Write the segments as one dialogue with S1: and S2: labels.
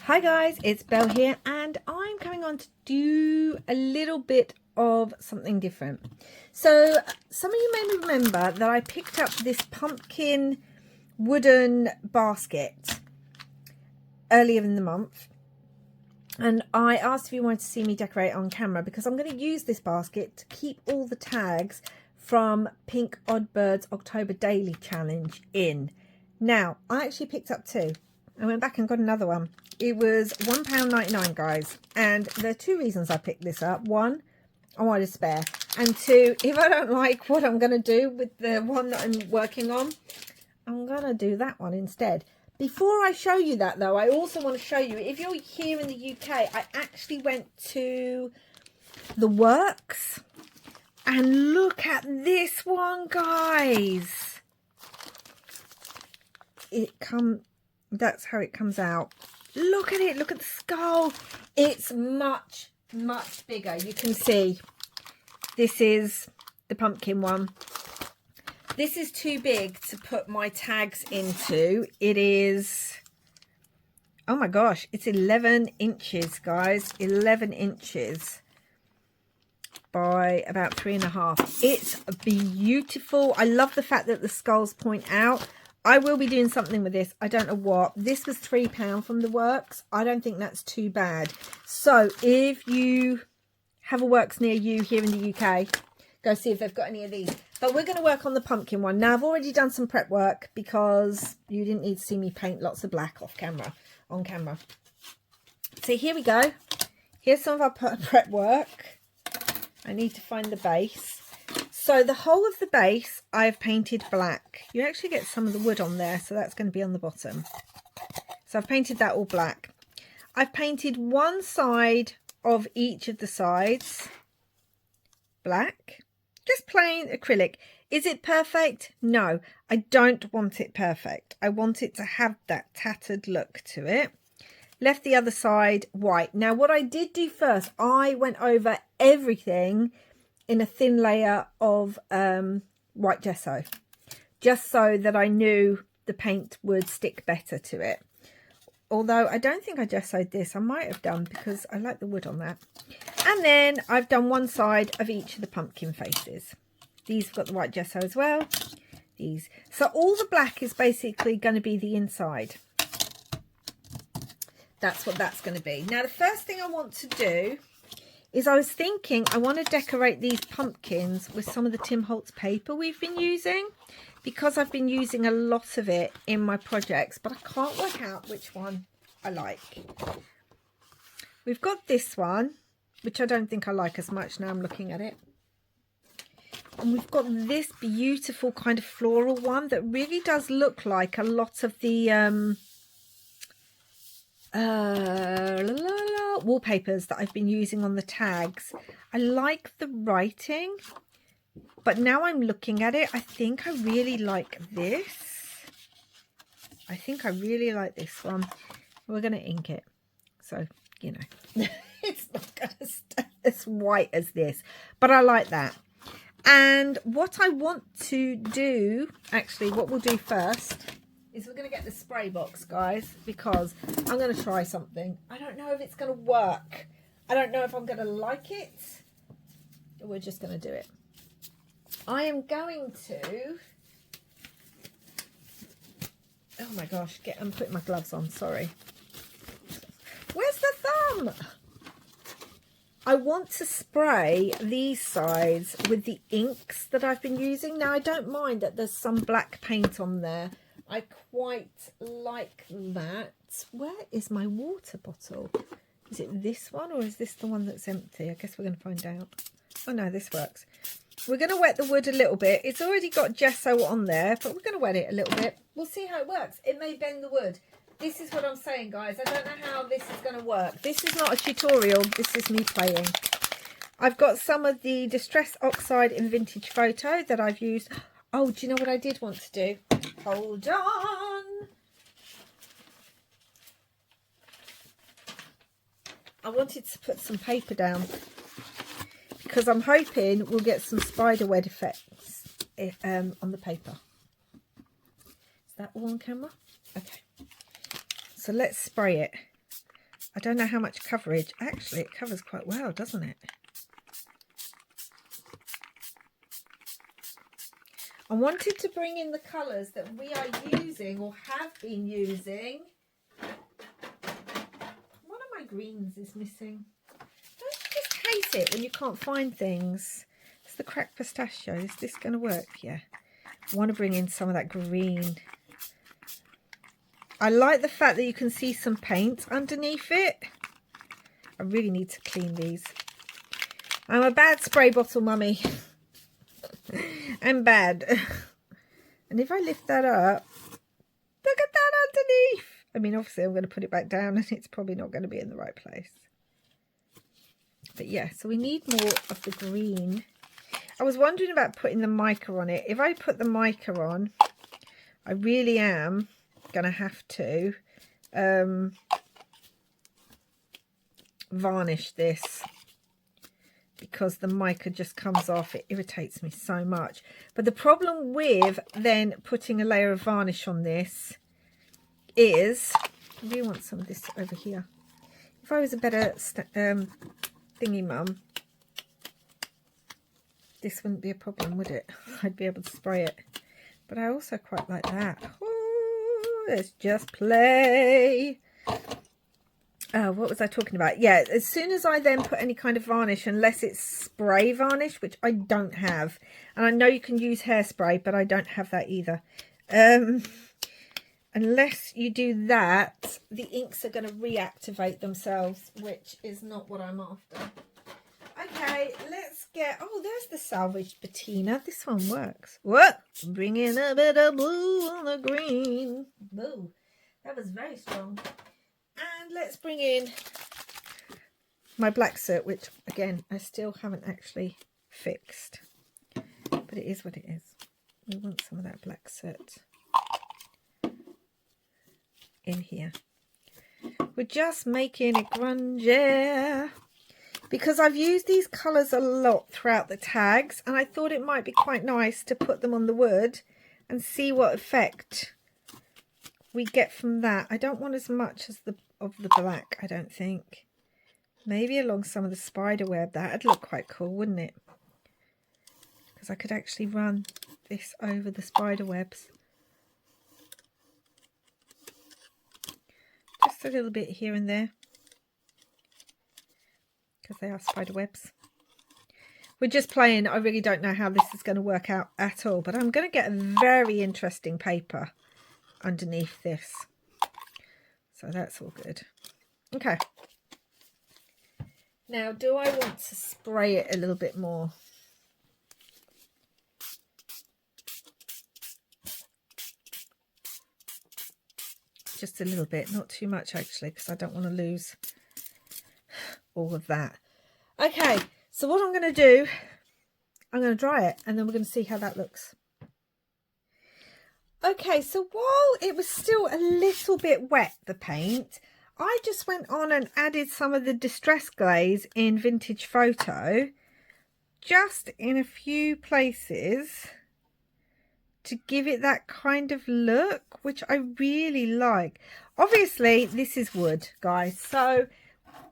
S1: Hi guys, it's Belle here and I'm coming on to do a little bit of something different. So some of you may remember that I picked up this pumpkin wooden basket earlier in the month, and I asked if you wanted to see me decorate on camera because I'm going to use this basket to keep all the tags from Pink Oddbird's October Daily Challenge in. Now, I actually picked up two. I went back and got another one. It was £1.99, guys, and there are two reasons I picked this up. One, I wanted a spare, and two, if I don't like what I'm going to do with the one that I'm working on, I'm going to do that one instead. Before I show you that, though, I also want to show you, if you're here in the UK, I actually went to the works, and look at this one, guys. That's how it comes out. Look at it, look at the skull. It's much, much bigger. You can see this is the pumpkin one. This is too big to put my tags into. It is, oh my gosh, it's 11 inches, guys. 11 inches by about 3.5. It's beautiful. I love the fact that the skulls point out. I will be doing something with this. I don't know what. This was £3 from the works. I don't think that's too bad. So if you have a works near you here in the UK, go see if they've got any of these. But we're going to work on the pumpkin one. Now, I've already done some prep work because you didn't need to see me paint lots of black on camera. So here we go. Here's some of our prep work. I need to find the base. So the whole of the base I've painted black. You actually get some of the wood on there, so that's going to be on the bottom. So I've painted that all black. I've painted one side of each of the sides black. Just plain acrylic. Is it perfect? No, I don't want it perfect. I want it to have that tattered look to it. Left the other side white. Now what I did do first, I went over everything in a thin layer of white gesso, just so that I knew the paint would stick better to it. Although I don't think I gessoed this. I might have done because I like the wood on that. And then I've done one side of each of the pumpkin faces. These have got the white gesso as well. These. So all the black is basically going to be the inside. That's what that's going to be. Now the first thing I want to do is I was thinking I want to decorate these pumpkins with some of the Tim Holtz paper we've been using, because I've been using a lot of it in my projects, but I can't work out which one I like. We've got this one, which I don't think I like as much now I'm looking at it. And we've got this beautiful kind of floral one that really does look like a lot of the wallpapers that I've been using on the tags. I like the writing, but now I'm looking at it, I think I really like this. I think I really like this one. We're going to ink it, so you know it's not going to stay as white as this, but I like that. And what I want to do, actually what we'll do first is we're going to get the spray box, guys, because I'm going to try something. I don't know if it's going to work. I don't know if I'm going to like it. We're just going to do it. I am going to... Oh my gosh, I'm putting my gloves on, sorry. Where's the thumb? I want to spray these sides with the inks that I've been using. Now, I don't mind that there's some black paint on there. I quite like that. Where is my water bottle? Is it this one or is this the one that's empty? I guess we're going to find out. Oh no, this works. We're going to wet the wood a little bit. It's already got gesso on there, but we're going to wet it a little bit. We'll see how it works. It may bend the wood. This is what I'm saying, guys. I don't know how this is going to work. This is not a tutorial. This is me playing. I've got some of the Distress Oxide in Vintage Photo that I've used. Oh, do you know what I did want to do? Hold on. I wanted to put some paper down because I'm hoping we'll get some spider web effects on the paper. Is that all on camera? Okay. So let's spray it. I don't know how much coverage. Actually, it covers quite well, doesn't it? I wanted to bring in the colours that we are using or have been using. One of my greens is missing. Don't you just hate it when you can't find things? It's the cracked pistachio. Is this going to work? Yeah. I want to bring in some of that green. I like the fact that you can see some paint underneath it. I really need to clean these. I'm a bad spray bottle mummy. I'm bad. And if I lift that up, look at that underneath. I mean, obviously I'm going to put it back down and it's probably not going to be in the right place. But yeah, so we need more of the green. I was wondering about putting the mica on it. If I put the mica on, I really am going to have to varnish this, because the mica just comes off. It irritates me so much. But the problem with then putting a layer of varnish on this is, I really want some of this over here. If I was a better thingy mum, this wouldn't be a problem, would it? I'd be able to spray it. But I also quite like that. Ooh, let's just play. What was I talking about? Yeah, as soon as I then put any kind of varnish, unless it's spray varnish, which I don't have, and I know you can use hairspray, but I don't have that either. Unless you do that, the inks are going to reactivate themselves, which is not what I'm after. Okay, let's get... Oh, there's the salvaged patina. This one works. What? Bring in a bit of blue on the green. Boo. That was very strong. And let's bring in my black soot, which, again, I still haven't actually fixed. But it is what it is. We want some of that black soot in here. We're just making it grungy, because I've used these colours a lot throughout the tags, and I thought it might be quite nice to put them on the wood and see what effect we get from that. I don't want as much as the black, I don't think. Maybe along some of the spider web. That'd look quite cool, wouldn't it? Because I could actually run this over the spider webs. Just a little bit here and there, because they are spider webs. We're just playing. I really don't know how this is going to work out at all, but I'm going to get a very interesting paper underneath this. So that's all good. Okay. Now, do I want to spray it a little bit more? Just a little bit, not too much actually, because I don't want to lose all of that. Okay, so what I'm going to do, I'm going to dry it and then we're going to see how that looks. Okay, so while it was still a little bit wet, the paint, I just went on and added some of the Distress Glaze in Vintage Photo, just in a few places, to give it that kind of look, which I really like. Obviously, this is wood, guys, so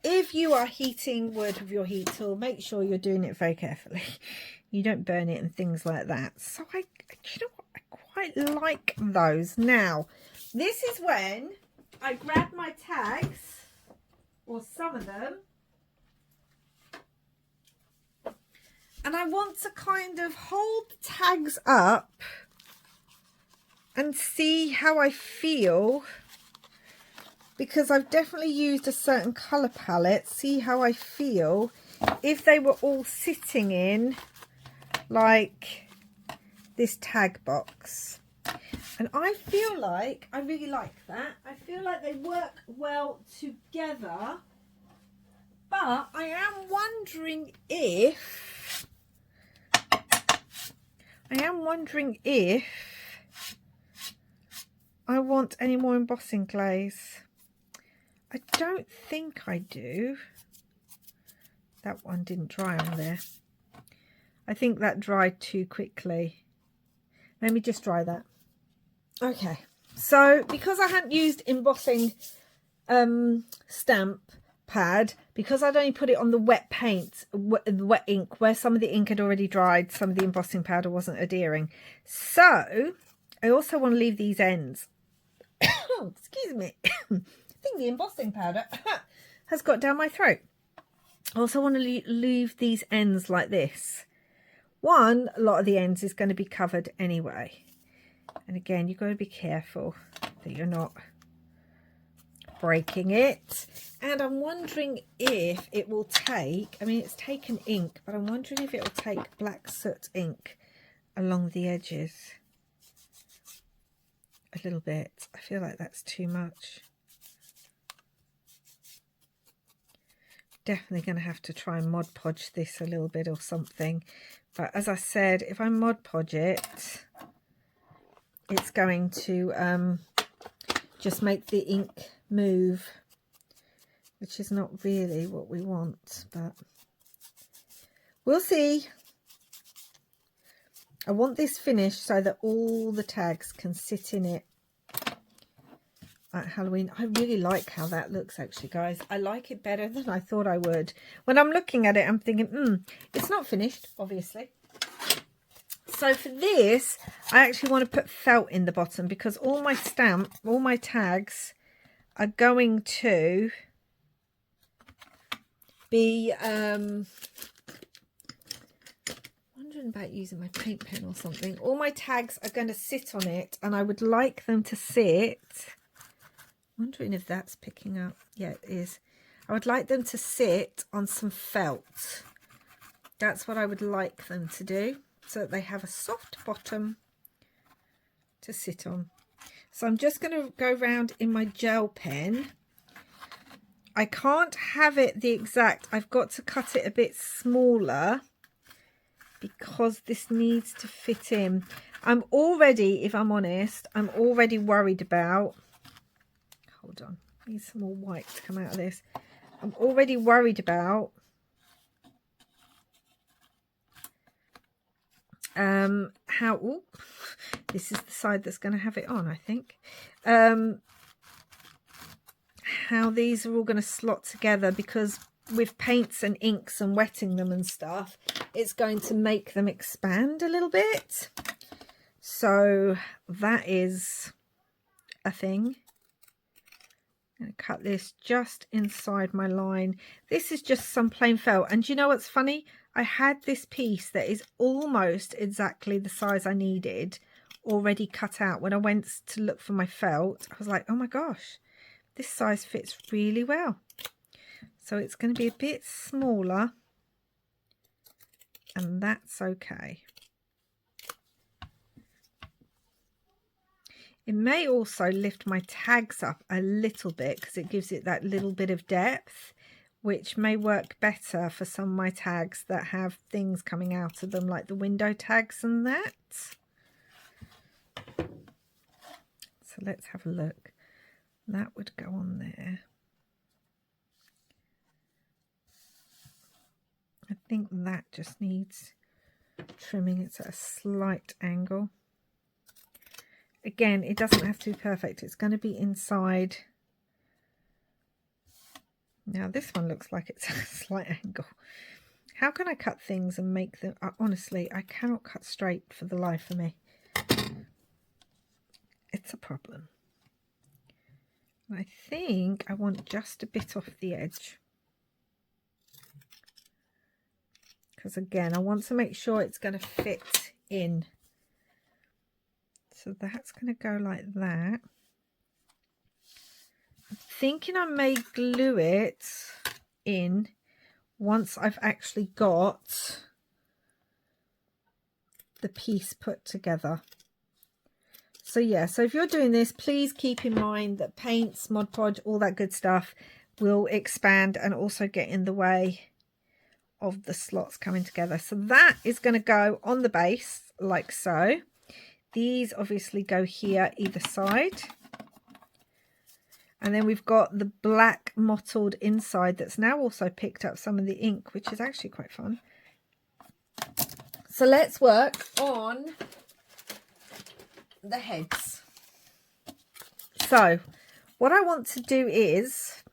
S1: if you are heating wood with your heat tool, make sure you're doing it very carefully. You don't burn it and things like that. So you know what? I quite like those. Now, this is when I grab my tags, or some of them, and I want to kind of hold the tags up and see how I feel, because I've definitely used a certain colour palette. See how I feel if they were all sitting in like this tag box. And I feel like I really like that. I feel like they work well together, but I am wondering if I want any more embossing glaze. I don't think I do. That one didn't dry on there. I think that dried too quickly. Let me just dry that. Okay, so because I hadn't used embossing stamp pad, because I'd only put it on the wet paint, wet ink, where some of the ink had already dried, some of the embossing powder wasn't adhering. So I also want to leave these ends. Oh, excuse me. I think the embossing powder has got down my throat. I also want to leave these ends like this. One, a lot of the ends is going to be covered anyway. And again, you've got to be careful that you're not breaking it. And I'm wondering if it will take, I mean, it's taken ink, but I'm wondering if it will take black soot ink along the edges a little bit. I feel like that's too much. Definitely going to have to try and Mod Podge this a little bit or something. But as I said, if I Mod Podge it, it's going to just make the ink move, which is not really what we want, but we'll see. I want this finished so that all the tags can sit in it at Halloween. I really like how that looks, actually, guys. I like it better than I thought I would. When I'm looking at it, I'm thinking, it's not finished, obviously. So for this, I actually want to put felt in the bottom, because all my tags are going to be wondering about using my paint pen or something. All my tags are going to sit on it, and I would like them to sit, wondering if that's picking up. Yeah, it is. I would like them to sit on some felt. That's what I would like them to do, so that they have a soft bottom to sit on. So I'm just going to go around in my gel pen. I can't have it the exact, I've got to cut it a bit smaller because this needs to fit in. I'm already, if I'm honest, I'm already worried about, hold on, I need some more white to come out of this. I'm already worried about how, ooh, this is the side that's going to have it on, I think. How these are all going to slot together, because with paints and inks and wetting them and stuff, it's going to make them expand a little bit. So that is a thing. I'm going to cut this just inside my line. This is just some plain felt. And you know what's funny? I had this piece that is almost exactly the size I needed already cut out. When I went to look for my felt, I was like, oh my gosh, this size fits really well. So it's going to be a bit smaller, and that's okay. It may also lift my tags up a little bit, because it gives it that little bit of depth, which may work better for some of my tags that have things coming out of them, like the window tags and that. So let's have a look. That would go on there. I think that just needs trimming. It's at a slight angle. Again, it doesn't have to be perfect. It's going to be inside. Now this one looks like it's at a slight angle. How can I cut things and make them... honestly, I cannot cut straight for the life of me. It's a problem. I think I want just a bit off the edge. Because again, I want to make sure it's going to fit in. So that's going to go like that. I'm thinking I may glue it in once I've actually got the piece put together. So yeah, so if you're doing this, please keep in mind that paints, Mod Podge, all that good stuff will expand and also get in the way of the slots coming together. So that is going to go on the base like so. These obviously go here either side. And then we've got the black mottled inside that's now also picked up some of the ink, which is actually quite fun. So let's work on the heads. So what I want to do is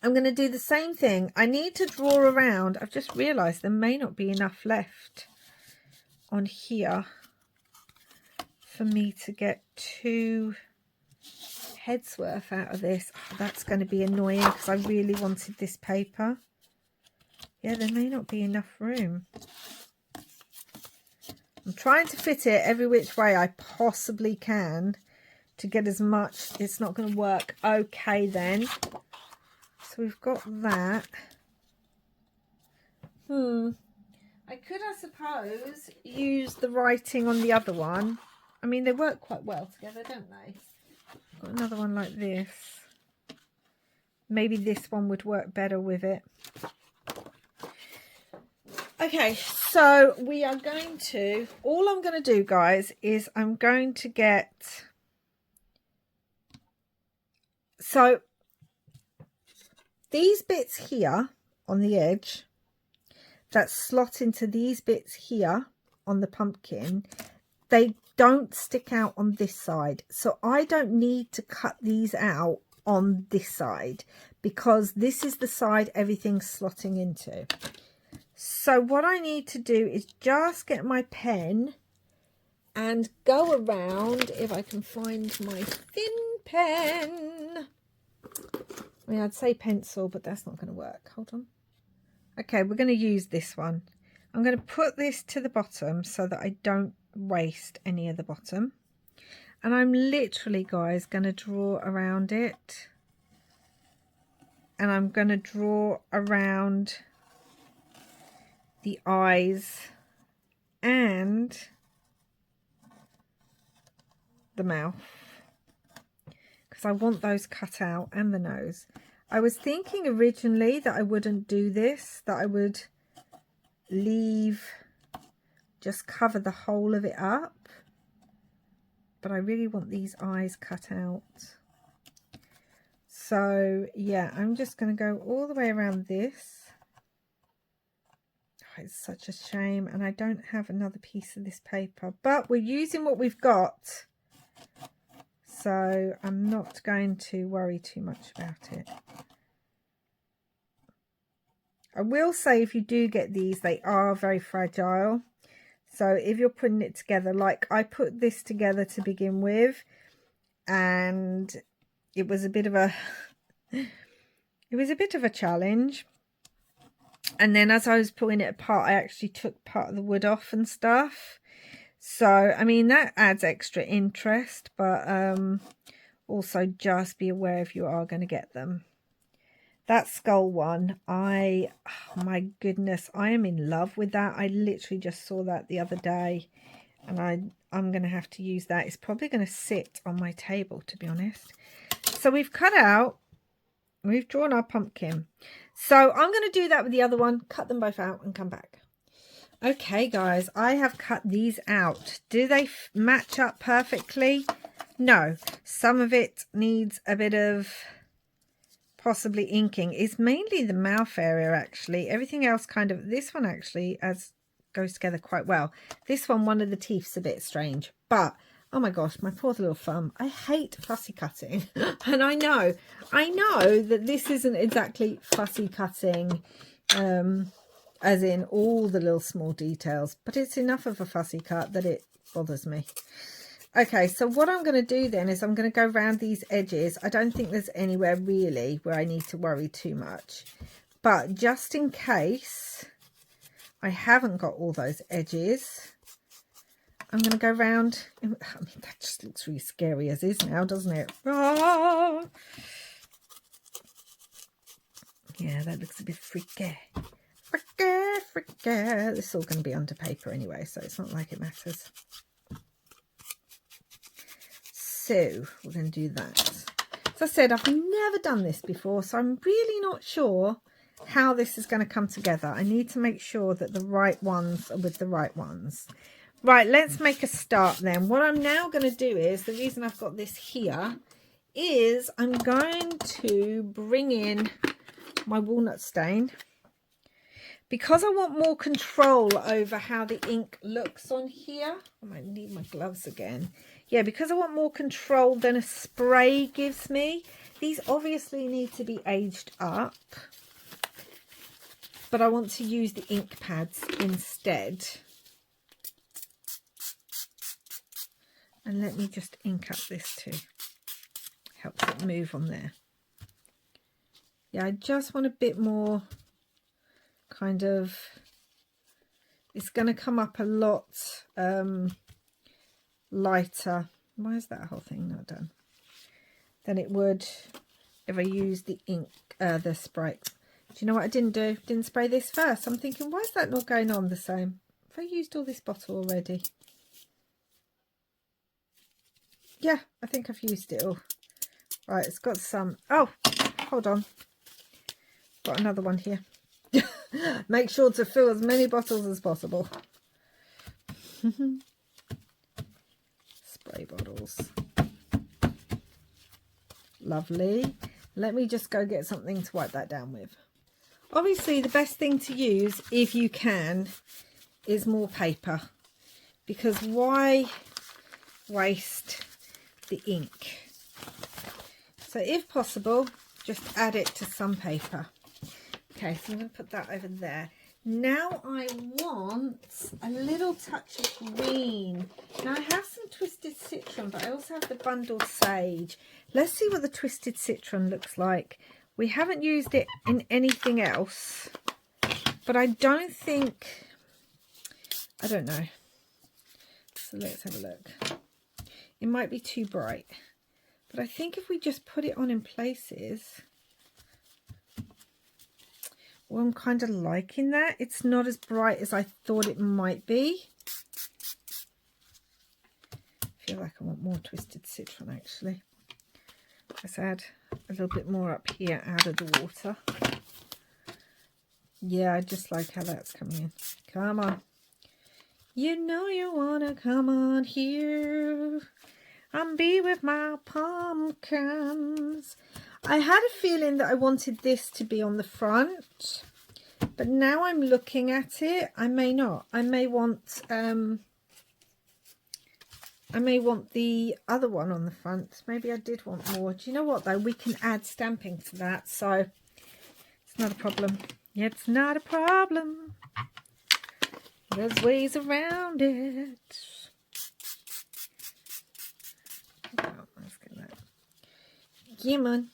S1: I'm going to do the same thing. I need to draw around. I've just realised there may not be enough left on here for me to get 2 heads worth out of this. Oh, that's going to be annoying because I really wanted this paper. Yeah, there may not be enough room. I'm trying to fit it every which way I possibly can to get as much. It's not going to work. Okay then. So we've got that. I could, I suppose, use the writing on the other one. I mean, they work quite well together, don't they? Got another one like this. Maybe this one would work better with it. Okay, so we are going to, all I'm going to do, guys, is I'm going to get, so these bits here on the edge that slot into these bits here on the pumpkin, they don't stick out on this side. So I don't need to cut these out on this side because this is the side everything's slotting into. So what I need to do is just get my pen and go around, if I can find my thin pen. I mean, I'd say pencil, but that's not going to work. Hold on. Okay, we're going to use this one. I'm going to put this to the bottom so that I don't waste any of the bottom. And I'm literally, guys, going to draw around it. And I'm going to draw around the eyes and the mouth, because I want those cut out, and the nose. I was thinking originally that I wouldn't do this, that I would leave, just cover the whole of it up, but I really want these eyes cut out. So yeah, I'm just going to go all the way around this. Oh, it's such a shame, and I don't have another piece of this paper, but we're using what we've got, so I'm not going to worry too much about it. I will say, if you do get these, they are very fragile. So if you're putting it together, like I put this together to begin with, and it was a bit of a challenge. And then as I was pulling it apart, I actually took part of the wood off and stuff. So I mean, that adds extra interest, but also just be aware if you are going to get them. That skull one, oh my goodness, I am in love with that. I literally just saw that the other day, and I'm going to have to use that. It's probably going to sit on my table, to be honest. So we've cut out, we've drawn our pumpkin. So I'm going to do that with the other one, cut them both out and come back. Okay, guys, I have cut these out. Do they match up perfectly? No, some of it needs a bit of possibly inking. It's mainly the mouth area, actually. Everything else kind of, this one actually goes together quite well. This one of the teeth's a bit strange, but oh my gosh, my poor little thumb. I hate fussy cutting. And I know that this isn't exactly fussy cutting, as in all the little small details, but it's enough of a fussy cut that it bothers me. Okay, so what I'm going to do then is I'm going to go around these edges. I don't think there's anywhere really where I need to worry too much. But just in case I haven't got all those edges, I'm going to go around. I mean, that just looks really scary as is now, doesn't it? Ah! Yeah, that looks a bit freaky. Freaky. This is all going to be under paper anyway, so it's not like it matters. So we're going to do that. As I said, I've never done this before, so I'm really not sure how this is going to come together. I need to make sure that the right ones are with the right ones. Right, let's make a start then. What I'm now going to do is, the reason I've got this here is I'm going to bring in my walnut stain, because I want more control over how the ink looks on here. I might need my gloves again. Yeah, because I want more control than a spray gives me. These obviously need to be aged up, but I want to use the ink pads instead. And let me just ink up this too. Helps it move on there. Yeah, I just want a bit more kind of, it's going to come up a lot lighter. Why is that whole thing not done? Than it would if I used the ink, the spray. Do you know what I didn't do? Didn't spray this first. I'm thinking, why is that not going on the same? Have I used all this bottle already? Yeah, I think I've used it all. Right, it's got some. Oh, hold on. Got another one here. Make sure to fill as many bottles as possible. Spray bottles. Lovely. Let me just go get something to wipe that down with. Obviously, the best thing to use, if you can, is more paper. Because why waste the ink? So if possible, just add it to some paper. Okay, so I'm going to put that over there. Now I want a little touch of green. Now I have some twisted citron, but I also have the bundled sage. Let's see what the twisted citron looks like. We haven't used it in anything else, but I don't think, I don't know. So let's have a look. It might be too bright, but I think if we just put it on in places, well, I'm kind of liking that. It's not as bright as I thought it might be. I feel like I want more twisted citron actually. Let's add a little bit more up here out of the water. Yeah, I just like how that's coming in. Come on. You know you want to come on here and be with my pumpkins. I had a feeling that I wanted this to be on the front, but now I'm looking at it, I may not. I may want the other one on the front. Maybe I did want more. Do you know what though? We can add stamping to that, so it's not a problem. It's not a problem. There's ways around it. Oh, let's get that. Come on.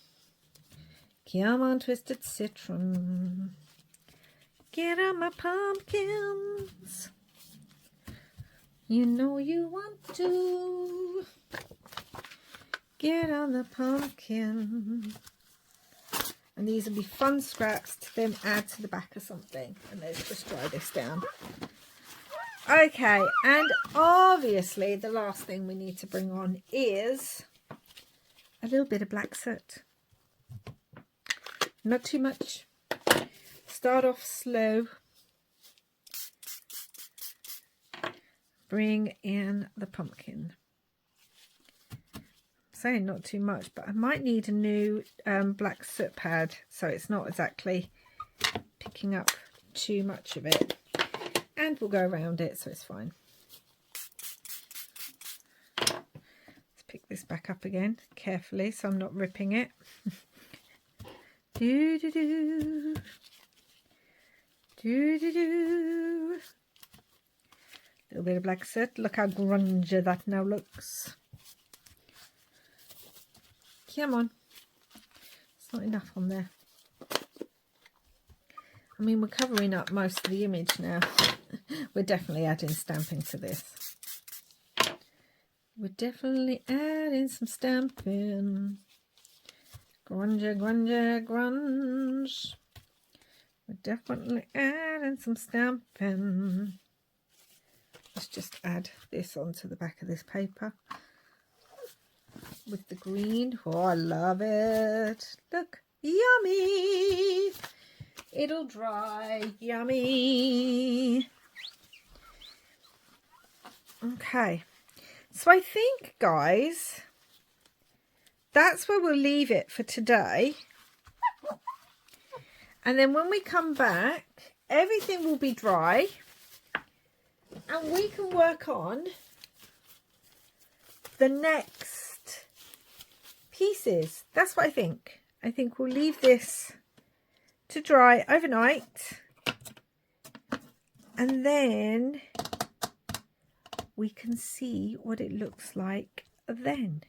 S1: Come on, twisted citron. Get on my pumpkins. You know you want to. Get on the pumpkin. And these will be fun scraps to then add to the back of something. And let's just dry this down. Okay, and obviously the last thing we need to bring on is a little bit of black soot. Not too much. Start off slow. Bring in the pumpkin. I'm saying not too much, but I might need a new black soot pad so it's not exactly picking up too much of it. And we'll go around it so it's fine. Let's pick this back up again carefully so I'm not ripping it. Do do do. Do do do. A little bit of black soot. Look how grungy that now looks. Come on. It's not enough on there. I mean, we're covering up most of the image now. We're definitely adding stamping to this. We're definitely adding some stamping. Grunge, grunge, grunge. We're definitely adding some stamping. Let's just add this onto the back of this paper with the green. Oh, I love it. Look, yummy. It'll dry, yummy. Okay, so I think, guys, that's where we'll leave it for today. And then when we come back, everything will be dry and we can work on the next pieces. That's what I think. I think we'll leave this to dry overnight, and then we can see what it looks like then.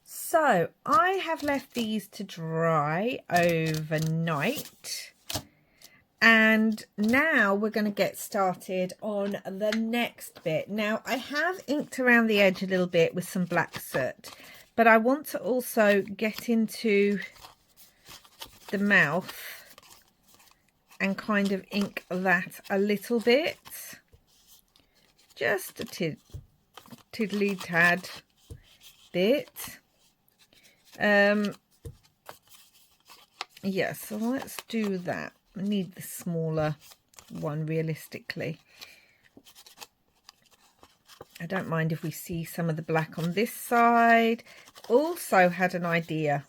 S1: So I have left these to dry overnight, and now we're going to get started on the next bit. Now I have inked around the edge a little bit with some black soot, but I want to also get into the mouth and kind of ink that a little bit, just a tiddly tad bit. Yeah, so let's do that. I need the smaller one realistically. I don't mind if we see some of the black on this side. Also had an idea,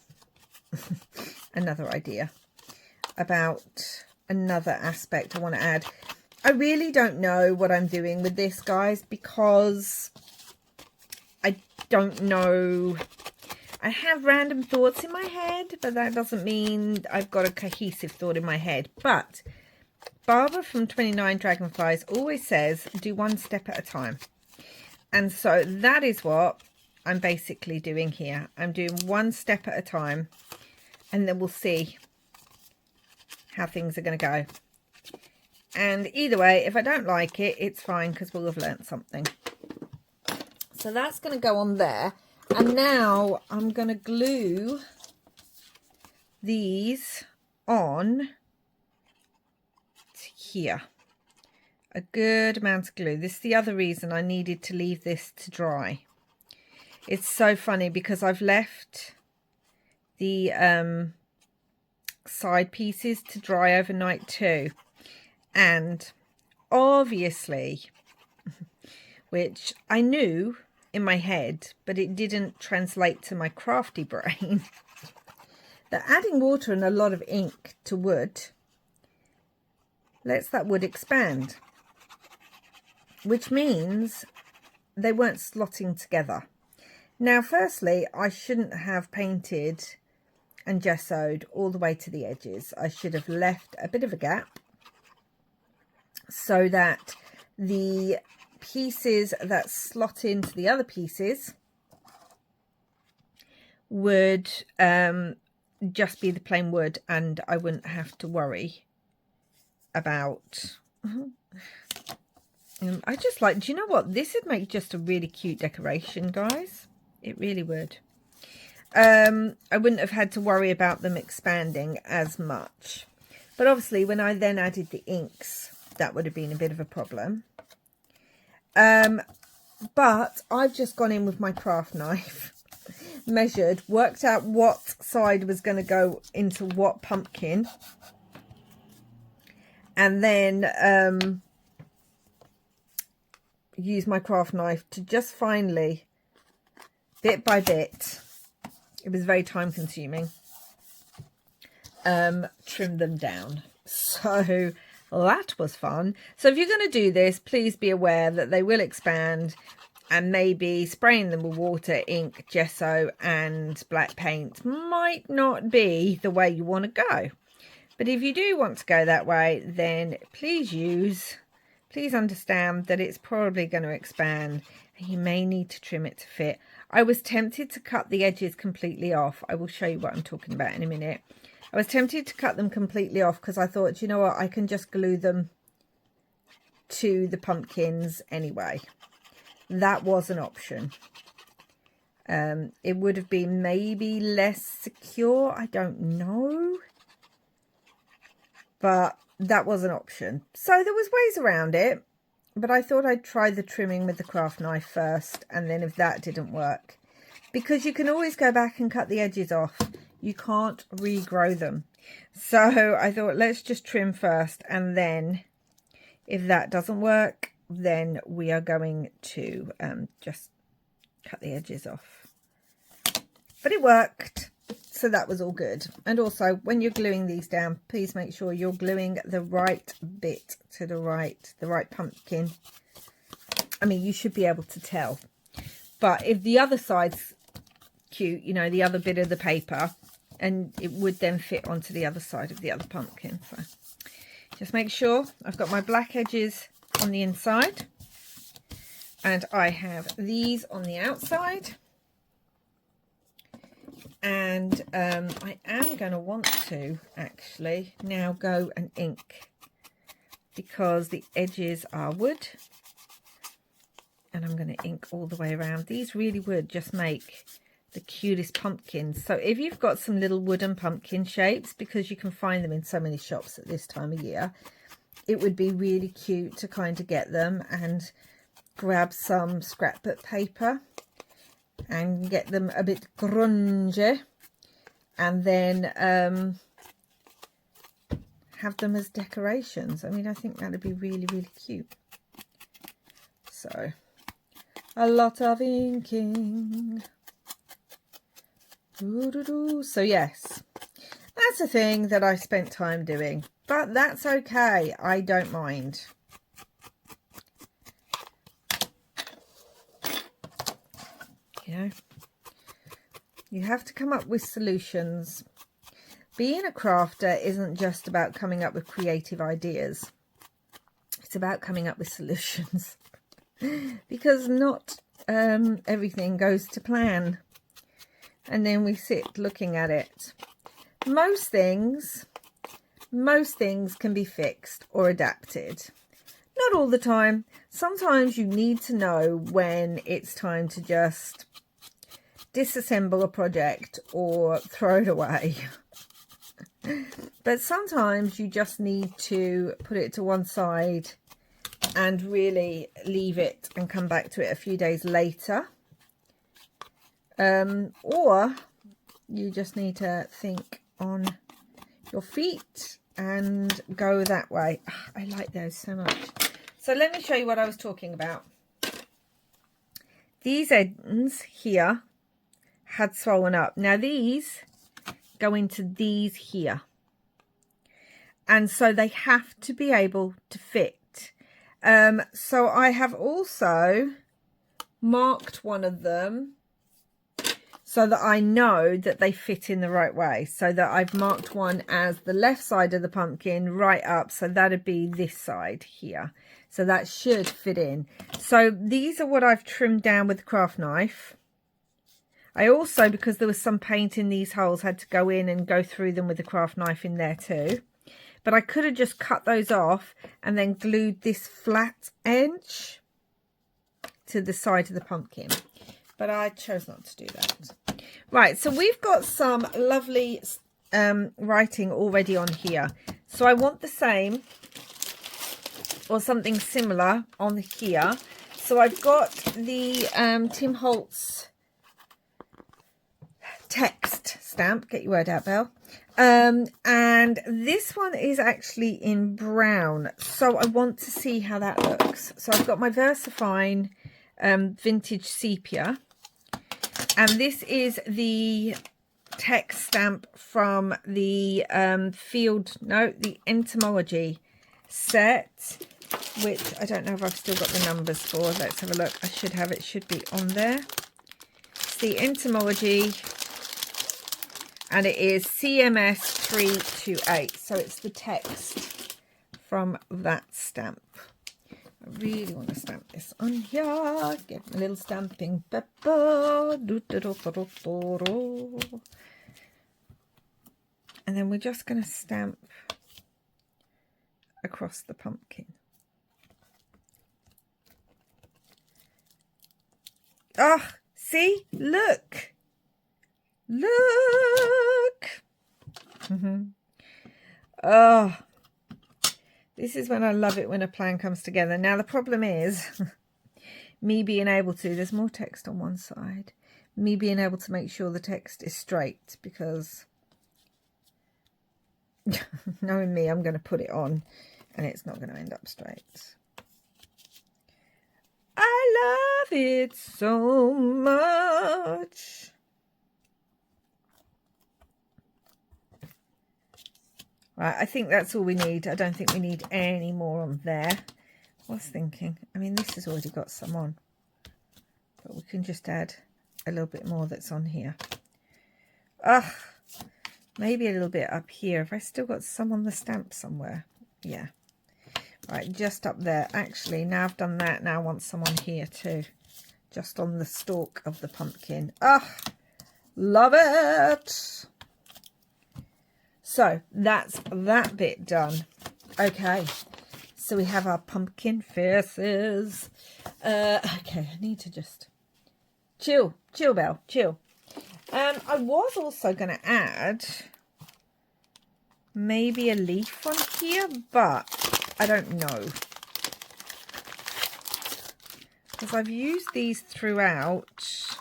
S1: another idea about another aspect I want to add. I really don't know what I'm doing with this, guys, because I don't know. I have random thoughts in my head, but that doesn't mean I've got a cohesive thought in my head. But Barbara from 29 Dragonflies always says, do one step at a time. And so that is what I'm basically doing here. I'm doing one step at a time, and then we'll see how things are going to go. And either way, if I don't like it, it's fine, because we'll have learnt something. So that's going to go on there. And now I'm going to glue these on to here. A good amount of glue. This is the other reason I needed to leave this to dry. It's so funny because I've left the side pieces to dry overnight too. And obviously, which I knew in my head, but it didn't translate to my crafty brain, that adding water and a lot of ink to wood lets that wood expand, which means they weren't slotting together. Now, firstly, I shouldn't have painted and gessoed all the way to the edges. I should have left a bit of a gap so that the pieces that slot into the other pieces would just be the plain wood, and I wouldn't have to worry about I just like, do you know what, this would make just a really cute decoration, guys. It really would. I wouldn't have had to worry about them expanding as much, but obviously when I then added the inks, that would have been a bit of a problem. But I've just gone in with my craft knife, measured, worked out what side was going to go into what pumpkin, and then use my craft knife to just finally, bit by bit, it was very time consuming, trim them down. So that was fun. So if you're going to do this, please be aware that they will expand, and maybe spraying them with water, ink, gesso and black paint might not be the way you want to go. But if you do want to go that way, then please understand that it's probably going to expand, and you may need to trim it to fit. I was tempted to cut the edges completely off. I will show you what I'm talking about in a minute. I was tempted to cut them completely off because I thought, you know what, I can just glue them to the pumpkins anyway. That was an option. It would have been maybe less secure, I don't know, but that was an option. So there was ways around it, but I thought I'd try the trimming with the craft knife first, and then if that didn't work, because you can always go back and cut the edges off, you can't regrow them. So I thought, let's just trim first, and then if that doesn't work, then we are going to just cut the edges off. But it worked, so that was all good. And also, when you're gluing these down, please make sure you're gluing the right bit to the right pumpkin. I mean, you should be able to tell, But if the other side's cute, you know, the other bit of the paper, and it would then fit onto the other side of the other pumpkin. So just make sure I've got my black edges on the inside, and I have these on the outside. And I am going to want to actually now go and ink, because the edges are wood, and I'm going to ink all the way around. These really would just make the cutest pumpkins. So if you've got some little wooden pumpkin shapes, because you can find them in so many shops at this time of year, it would be really cute to kind of get them and grab some scrapbook paper and get them a bit grungy, and then have them as decorations. I mean, I think that would be really, really cute. So a lot of inking. So yes, that's a thing that I spent time doing, but that's okay. I don't mind. You know, you have to come up with solutions. Being a crafter isn't just about coming up with creative ideas. It's about coming up with solutions. Because not everything goes to plan. And then we sit looking at it. Most things can be fixed or adapted. Not all the time. Sometimes you need to know when it's time to just disassemble a project or throw it away. But sometimes you just need to put it to one side and really leave it and come back to it a few days later. Or you just need to think on your feet and go that way. Oh, I like those so much. So let me show you what I was talking about. These ends here had swollen up. Now these go into these here. And so they have to be able to fit. So I have also marked one of them so that I know that they fit in the right way. So that I've marked one as the left side of the pumpkin right up. So that'd be this side here. So that should fit in. So these are what I've trimmed down with the craft knife. I also, because there was some paint in these holes, had to go in and go through them with the craft knife in there too. But I could have just cut those off and then glued this flat edge to the side of the pumpkin. But I chose not to do that. Right, so we've got some lovely writing already on here. So I want the same or something similar on here. So I've got the Tim Holtz text stamp. Get your word out, Belle. And this one is actually in brown. So I want to see how that looks. So I've got my VersaFine vintage sepia. And this is the text stamp from the the entomology set, which I don't know if I've still got the numbers for. Let's have a look. I should have it. Should be on there. It's the entomology, and it is CMS 328. So it's the text from that stamp. I really want to stamp this on here. Get my little stamping pepper. And then we're just going to stamp across the pumpkin. Ah, see? Look. Look. Oh. This is when I love it, when a plan comes together. Now, the problem is me being able to, there's more text on one side, me being able to make sure the text is straight, because knowing me, I'm going to put it on and it's not going to end up straight. I love it so much. Right, I think that's all we need. I don't think we need any more on there. I was thinking, I mean, this has already got some on, but we can just add a little bit more that's on here. Maybe a little bit up here. Have I still got some on the stamp somewhere? Yeah. Right, just up there. Actually, now I've done that, now I want some on here too. Just on the stalk of the pumpkin. Love it! So, that's that bit done. Okay, so we have our pumpkin faces. Okay, I need to just... Chill, Belle, chill. I was also going to add maybe a leaf on here, but I don't know. Because I've used these throughout,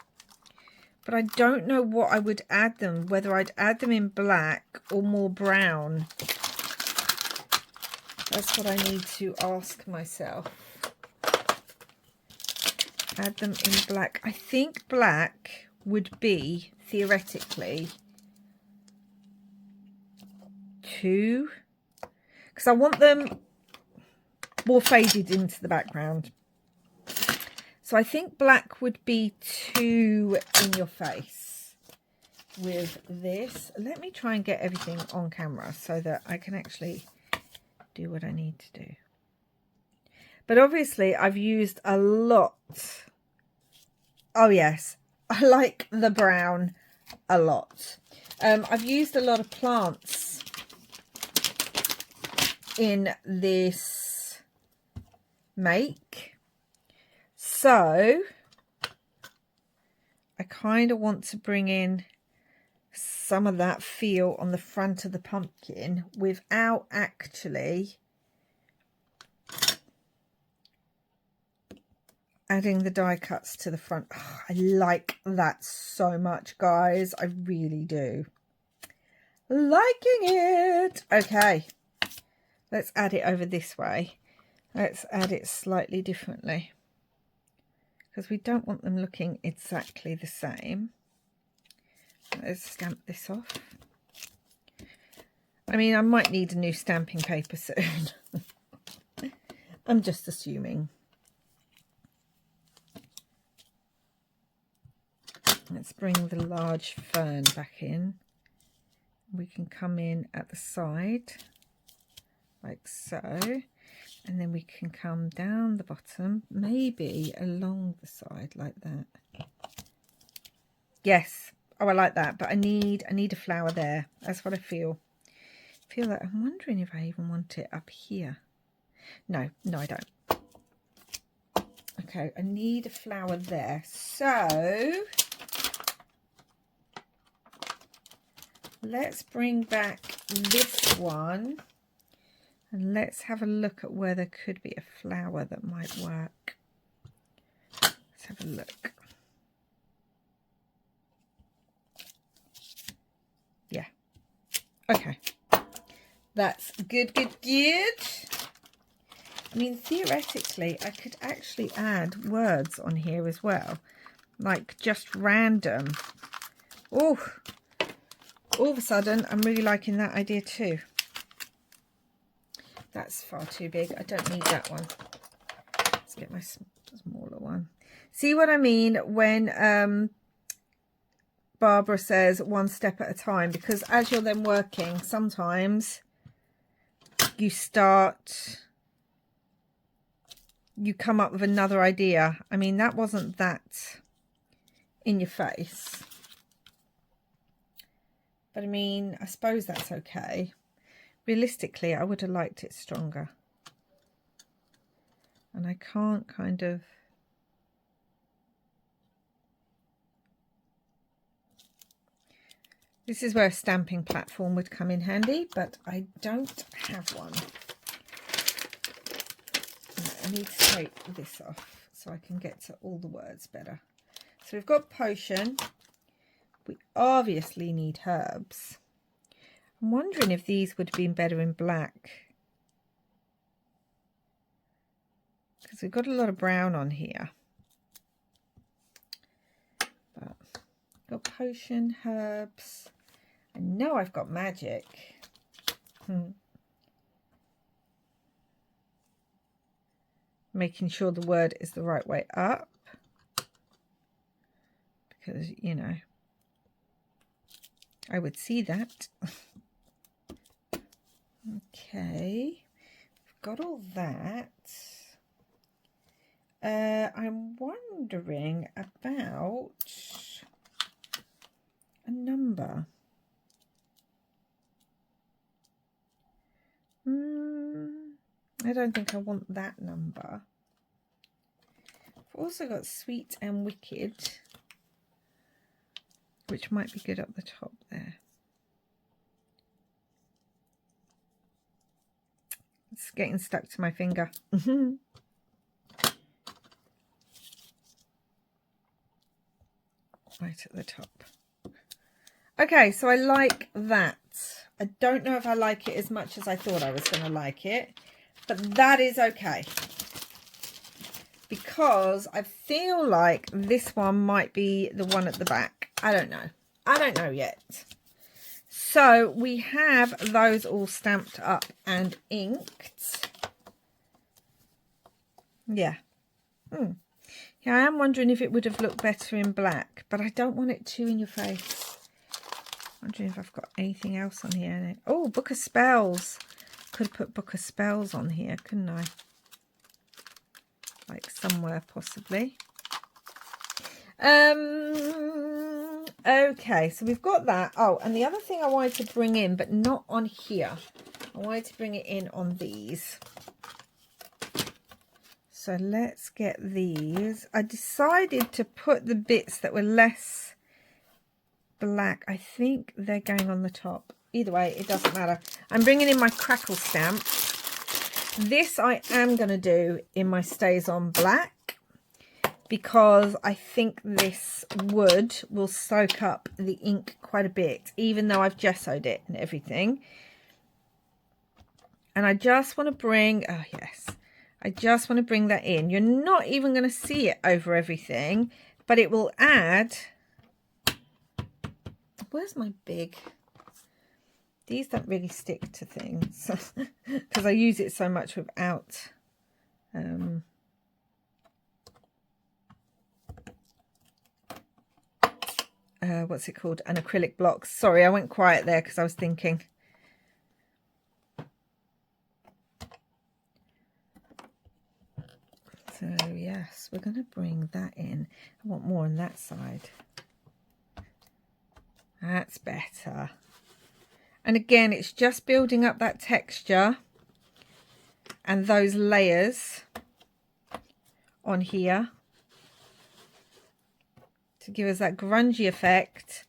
S1: but I don't know what I would add them, whether I'd add them in black or more brown. That's what I need to ask myself. Add them in black. I think black would be, theoretically, 2. Because I want them more faded into the background. So I think black would be 2 in your face with this. Let me try and get everything on camera so that I can actually do what I need to do. But obviously I've used a lot. Oh yes, I like the brown a lot. I've used a lot of plants in this make. So I kind of want to bring in some of that feel on the front of the pumpkin without actually adding the die cuts to the front. Oh, I like that so much, guys. I really do. Liking it. Okay, let's add it over this way. Let's add it slightly differently, because we don't want them looking exactly the same. Let's stamp this off. I mean, I might need a new stamping paper soon. I'm just assuming. Let's bring the large fern back in. We can come in at the side, like so. And then we can come down the bottom, maybe along the side like that. Yes. Oh, I like that. But I need a flower there. That's what I feel. I feel that I'm wondering if I even want it up here. No, I don't. Okay, I need a flower there. So let's bring back this one. And let's have a look at where there could be a flower that might work. Let's have a look. Yeah. Okay. That's good. I mean, theoretically, I could actually add words on here as well. Like just random. Oh, all of a sudden, I'm really liking that idea too. That's far too big. I don't need that one. Let's get my smaller one. See what I mean when Barbara says one step at a time? Because as you're then working, sometimes you come up with another idea. I mean, that wasn't that in your face. But I mean, I suppose that's okay. Realistically, I would have liked it stronger. And I can't kind of... This is where a stamping platform would come in handy, but I don't have one. I need to take this off so I can get to all the words better. So we've got potion. We obviously need herbs. I'm wondering if these would have been better in black. Because we've got a lot of brown on here. But got potion, herbs. I know I've got magic. Making sure the word is the right way up. because, you know, I would see that. Okay, got all that. I'm wondering about a number. I don't think I want that number. I've also got Sweet and Wicked, which might be good up the top there. It's getting stuck to my finger. Right at the top. Okay, so I like that. I don't know if I like it as much as I thought I was going to like it, but that is okay. Because I feel like this one might be the one at the back. I don't know. I don't know yet. So we have those all stamped up and inked. Yeah. Yeah, I am wondering if it would have looked better in black, but I don't want it too in your face. Wondering if I've got anything else on here. Oh, Book of Spells. Could have put Book of Spells on here, couldn't I? Like somewhere possibly. Okay, so we've got that. Oh, and the other thing I wanted to bring in, but not on here. I wanted to bring it in on these. So let's get these. I decided to put the bits that were less black. I think they're going on the top. Either way, it doesn't matter. I'm bringing in my crackle stamp. This I am going to do in my Stays On Black because I think this wood will soak up the ink quite a bit, even though I've gessoed it and everything. And I just want to bring, oh yes, I just want to bring that in. You're not even going to see it over everything, but it will add. Where's my big? These don't really stick to things because I use it so much without. What's it called? An acrylic block. Sorry, I went quiet there because I was thinking. So yes, we're going to bring that in. I want more on that side. That's better. And again, it's just building up that texture and those layers on here to give us that grungy effect,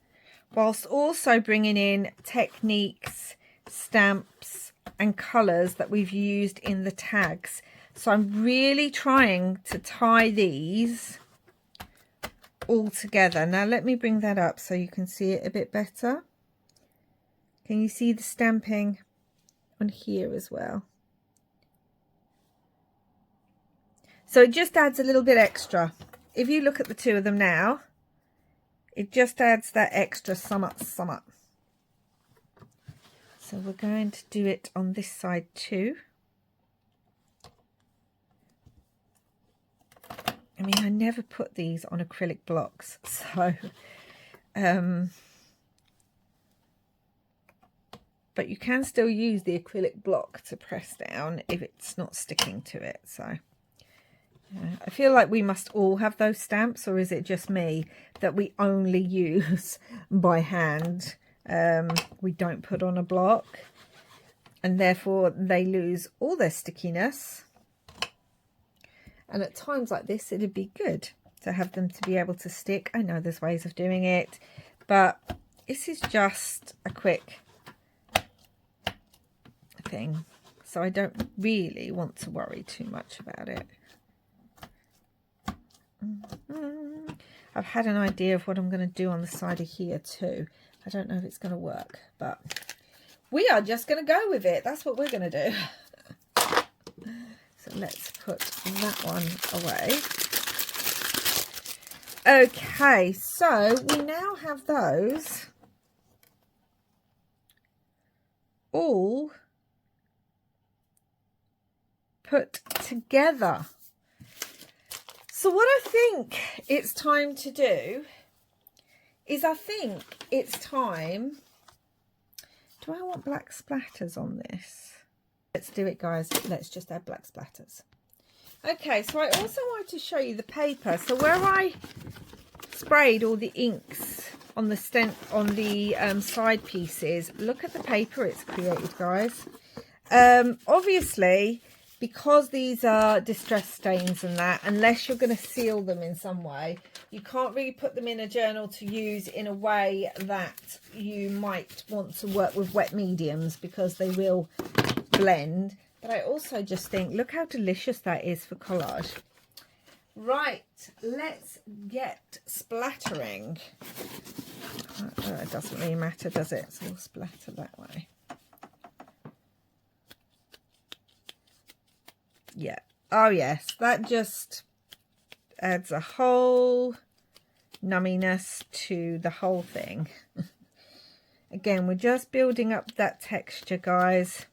S1: whilst also bringing in techniques, stamps and colours that we've used in the tags. So I'm really trying to tie these all together. Now let me bring that up so you can see it a bit better. Can you see the stamping on here as well? So it just adds a little bit extra. If you look at the two of them now, it just adds that extra somewhat. So we're going to do it on this side too. I mean, I never put these on acrylic blocks, so but you can still use the acrylic block to press down if it's not sticking to it. So I feel like we must all have those stamps, or is it just me that we only use by hand? We don't put on a block, and therefore they lose all their stickiness. And at times like this, it'd be good to have them to be able to stick. I know there's ways of doing it, but this is just a quick thing. So I don't really want to worry too much about it. I've had an idea of what I'm going to do on the side of here too. I don't know if it's going to work, but we are just going to go with it. That's what we're going to do. So let's put that one away. Okay, so we now have those all put together. So what I think it's time to do is I think it's time. Do I want black splatters on this? Let's do it, guys. Let's just add black splatters. Okay, so I also wanted to show you the paper. So where I sprayed all the inks on the side pieces, look at the paper it's created, guys. Obviously, because these are distress stains and that, unless you're going to seal them in some way, you can't really put them in a journal to use in a way that you might want to work with wet mediums, because they will blend. But I also just think, look how delicious that is for collage. Right, let's get splattering. It doesn't really matter, does it? So we'll splatter that way. Yeah. Oh yes, that just adds a whole numminess to the whole thing. Again, we're just building up that texture, guys.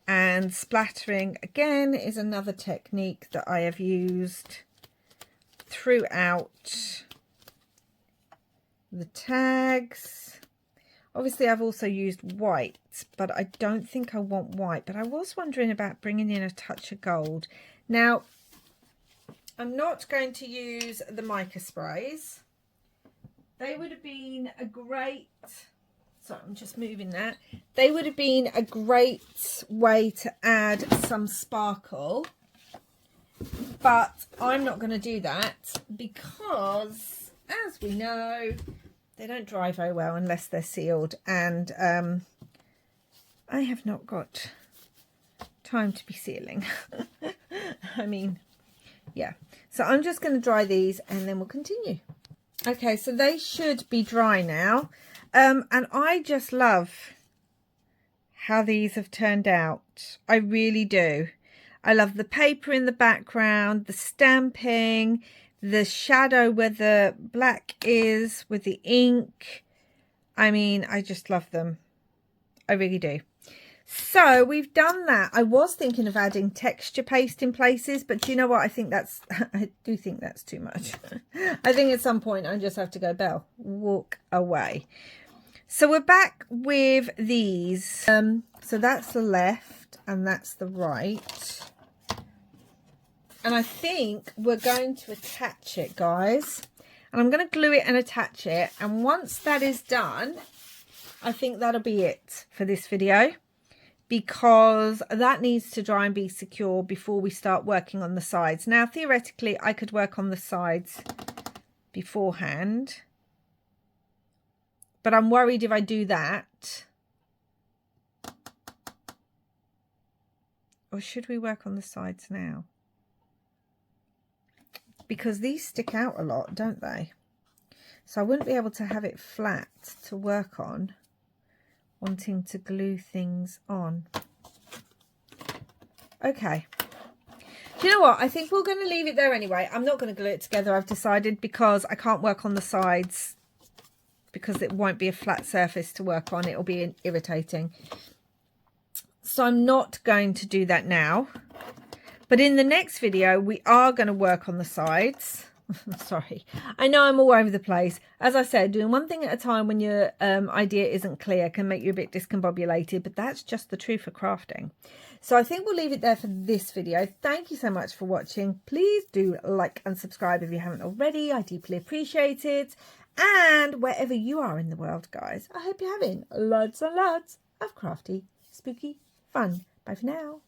S1: And splattering again is another technique that I have used throughout the tags. Obviously, I've also used white, but I don't think I want white. But I was wondering about bringing in a touch of gold. Now, I'm not going to use the mica sprays. They would have been a great... So I'm just moving that. They would have been a great way to add some sparkle. But I'm not going to do that because, as we know, they don't dry very well unless they're sealed. And I have not got time to be sealing. I mean, yeah. So I'm just going to dry these and then we'll continue. Okay, so they should be dry now. And I just love how these have turned out. I really do. I love the paper in the background, the stamping, the shadow where the black is with the ink. I mean, I just love them. I really do. So we've done that. I was thinking of adding texture paste in places, but you know what? I think that's, I do think that's too much. I think at some point I just have to go, Belle, walk away. So we're back with these. So that's the left and that's the right. And I think we're going to attach it, guys. And I'm going to glue it and attach it. And once that is done, I think that'll be it for this video, because that needs to dry and be secure before we start working on the sides. Now, theoretically, I could work on the sides beforehand, but I'm worried if I do that. Or should we work on the sides now? Because these stick out a lot, don't they? So I wouldn't be able to have it flat to work on, wanting to glue things on. Okay. Do you know what? I think we're going to leave it there anyway. I'm not going to glue it together, I've decided, because I can't work on the sides, because it won't be a flat surface to work on. It'll be irritating. So I'm not going to do that now. But in the next video, we are going to work on the sides. Sorry, I know I'm all over the place. As I said, doing one thing at a time when your idea isn't clear can make you a bit discombobulated, but that's just the truth of crafting. So I think we'll leave it there for this video. Thank you so much for watching. Please do like and subscribe if you haven't already. I deeply appreciate it. And wherever you are in the world, guys, I hope you're having lots and lots of crafty, spooky fun. Bye for now.